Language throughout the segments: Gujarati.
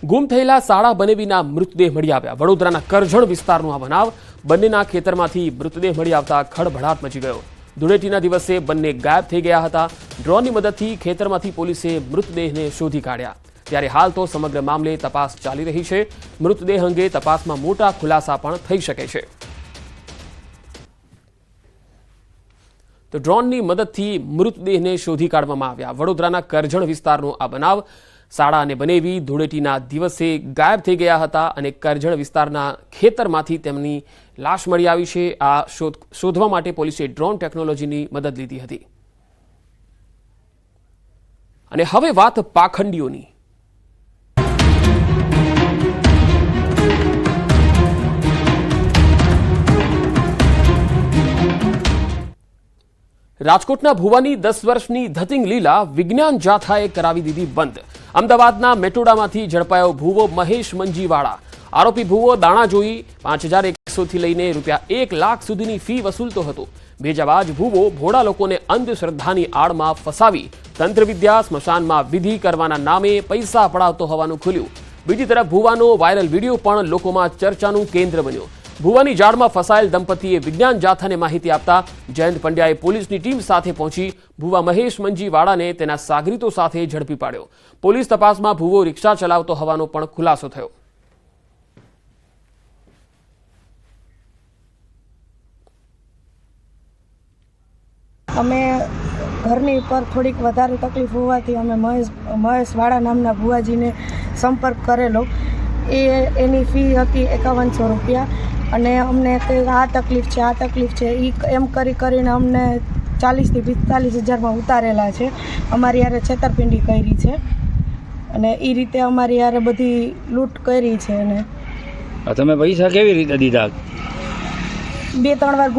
ગુમ થયેલા શાળા બનેવીના મૃતદેહ મળી આવ્યા। વડોદરાના કરજણ વિસ્તારનો આ બનાવ। બંનેના ખેતરમાંથી મૃતદેહ મળી આવતા ખળભળાટ મચી ગયો। ધૂળેટીના દિવસે બંને ગાયબ થઈ ગયા હતા। ડ્રોનની મદદથી ખેતરમાંથી પોલીસે મૃતદેહને શોધી કાઢ્યા। ત્યારે હાલ તો સમગ્ર મામલે તપાસ ચાલી રહી છે। મૃતદેહ અંગે તપાસમાં મોટા ખુલાસા પણ થઈ શકે છે। તો ડ્રોનની મદદથી મૃતદેહને શોધી કાઢવામાં આવ્યા। વડોદરાના કરજણ વિસ્તારનો આ બનાવ। શાળા અને બનેવી ધૂળેટીના દિવસે ગાયબ થઈ ગયા હતા અને કરજણ વિસ્તારના ખેતરમાંથી તેમની લાશ મળી આવી છે। આ શોધવા માટે પોલીસે ડ્રોન ટેકનોલોજીની મદદ લીધી હતી। અને હવે વાત પાખંડીઓની। રાજકોટના ભુવાની 10 વર્ષની ધતિંગ લીલા વિજ્ઞાન જાથાએ કરાવી દીધી બંધ। અમદાવાદના મેટોડામાંથી ઝડપાયો ભુવો મહેશ મંજીવાળા। આરોપી ભુવો દાણા જોઈ 5100 થી લઈને ₹1 લાખ સુધીની ફી વસૂલતો હતો। ભેજાબાજ ભુવો ભોળા લોકોને અંધશ્રદ્ધાની આડમાં ફસાવી તંત્રવિદ્યા સ્મશાનમાં વિધિ કરવાના નામે પૈસા પડાવતો હોવાનું ખુલ્યું। બીજી તરફ ભુવાનો વાયરલ વિડીયો પણ લોકોમાં ચર્ચાનું કેન્દ્ર બન્યો। ભુવાની જાળમાં ફસાયેલ દંપતીએ વિજ્ઞાન જાથાને માહિતી આપતા જયંત પંડ્યાએ પોલીસની ટીમ સાથે પહોંચી ભુવા મહેશ મંજીવાળાને તેના સાગરીતો સાથે ઝડપી પાડ્યો। પોલીસ તપાસમાં ભુવો રિક્ષા ચલાવતો હોવાનો પણ ખુલાસો થયો। અમે ઘરની પર થોડીક વધારે તકલીફ હોવાથી અમે મહેશ વાળા નામના ભુવાજીને સંપર્ક કરેલો। એની ફી હતી 5100 રૂપિયા અને અમને આ તકલીફ છે એ એમ કરીને અમને 40 થી 45 હજારમાં ઉતારેલા છે। અમારી યારે છેતરપિંડી કરી છે અને એ રીતે અમારી યારે બધી લૂંટ કરી છે। અને તમે પૈસા કેવી રીતે દીધા? 2-3 વાર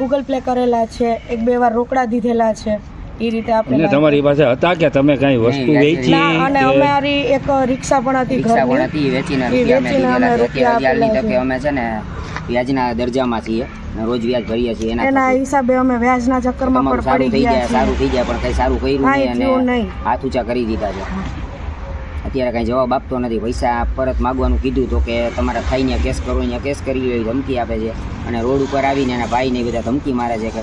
ગૂગલ પ્લે કરેલા છે, 1-2 વાર રોકડા દીધેલા છે। એ રીતે આપણે તમારી પાસે હતા કે તમે કઈ વસ્તુ વેચી? અને અમારી એક રિક્ષા પણ હતી ઘરની, વેચીને રૂપિયા અમે છે ને વ્યાજના દરજામાં છીએ, રોજ વ્યાજ ભરીએ છીએ। એના હિસાબે અમે વ્યાજના ચક્કરમાં પણ પડી ગયા। સારું થઈ જાય પણ કઈ સારું કર્યું નહીં અને હાથ ઊંચા કરી દીધા છે। અત્યારે કઈ જવાબ આપતો નથી। પૈસા પરત માગવાનું કીધું તો કે તમારા થાઈને કેસ કરો, અહીંયા કેસ કરી એવી ધમકી આપે છે અને રોડ ઉપર આવીને એના ભાઈને બધા ધમકી મારે છે કે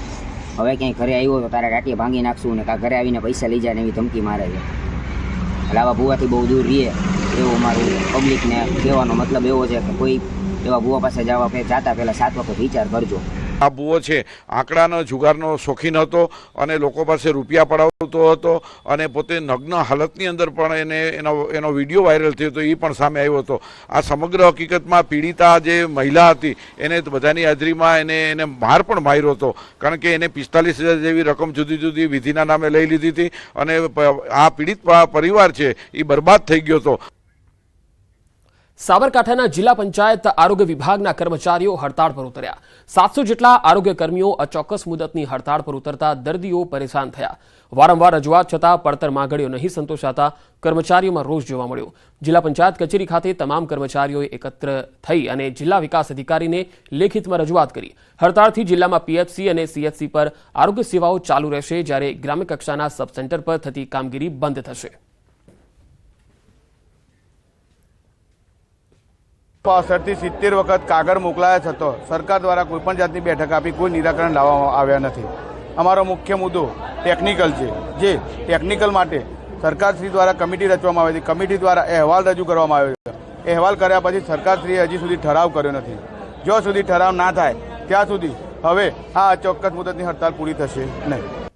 હવે ક્યાંય ઘરે આવ્યો તો તારા ટાટિયા ભાંગી નાખશું ને કાં ઘરે આવીને પૈસા લઈ જાય ને એવી ધમકી મારે છે। એટલે આવા ભૂવાથી બહુ દૂર રહીએ એવું મારું પબ્લિકને કહેવાનો મતલબ એવો છે કે કોઈ એવા ભૂવા પાસે જાતા પહેલાં 7 વખત વિચાર કરજો। આ ભૂવો છે આંકડાનો જુગારનો શોખીન હતો અને લોકો પાસે રૂપિયા પડાવતો હતો અને પોતે નગ્ન હાલતની અંદર પણ એનો વિડીયો વાયરલ થયો હતો, એ પણ સામે આવ્યો હતો। આ સમગ્ર હકીકતમાં પીડિતા જે મહિલા હતી એને બધાની હાજરીમાં એને માર પણ માર્યો હતો, કારણ કે એને 45,000 જેવી રકમ જુદી જુદી વિધિના નામે લઈ લીધી હતી અને આ પીડિત પરિવાર છે એ બરબાદ થઈ ગયો હતો। સાબરકાંઠાના જિલ્લા પંચાયત આરોગ્ય વિભાગના કર્મચારીઓ હડતાળ પર ઉતર્યા। 700 જેટલા આરોગ્ય કર્મીઓ અચોક્કસ મુદતની હડતાળ પર ઉતરતા દર્દીઓ પરેશાન થયા। વારંવાર રજૂઆત છતાં પડતર માંગણીઓ નહીં સંતોષાતા કર્મચારીઓમાં રોષ જોવા મળ્યો। જિલ્લા પંચાયત કચેરી ખાતે તમામ કર્મચારીઓએ એકત્ર થઈ અને જિલ્લા વિકાસ અધિકારીને લેખિતમાં રજૂઆત કરી। હડતાળથી જિલ્લામાં પીએચસી અને સીએચસી પર આરોગ્ય સેવાઓ ચાલુ રહેશે, જ્યારે ગ્રામ્ય કક્ષાના સબ સેન્ટર પર થતી કામગીરી બંધ થશે। 65 થી 70 વખત કાગળ મોકલાયા છતાં સરકાર દ્વારા કોઈપણ જાતની બેઠક આપી કોઈ નિરાકરણ લાવવામાં આવ્યા નથી। અમારો મુખ્ય મુદ્દો ટેકનિકલ છે, જે ટેકનિકલ માટે સરકારશ્રી દ્વારા કમિટી રચવામાં આવી હતી। કમિટી દ્વારા અહેવાલ રજૂ કરવામાં આવ્યો છે। અહેવાલ કર્યા પછી સરકારશ્રીએ હજી સુધી ઠરાવ કર્યો નથી। જો સુધી ઠરાવ ના થાય ત્યાં સુધી હવે આ અચોક્કસ મુદતની હડતાળ પૂરી થશે નહીં।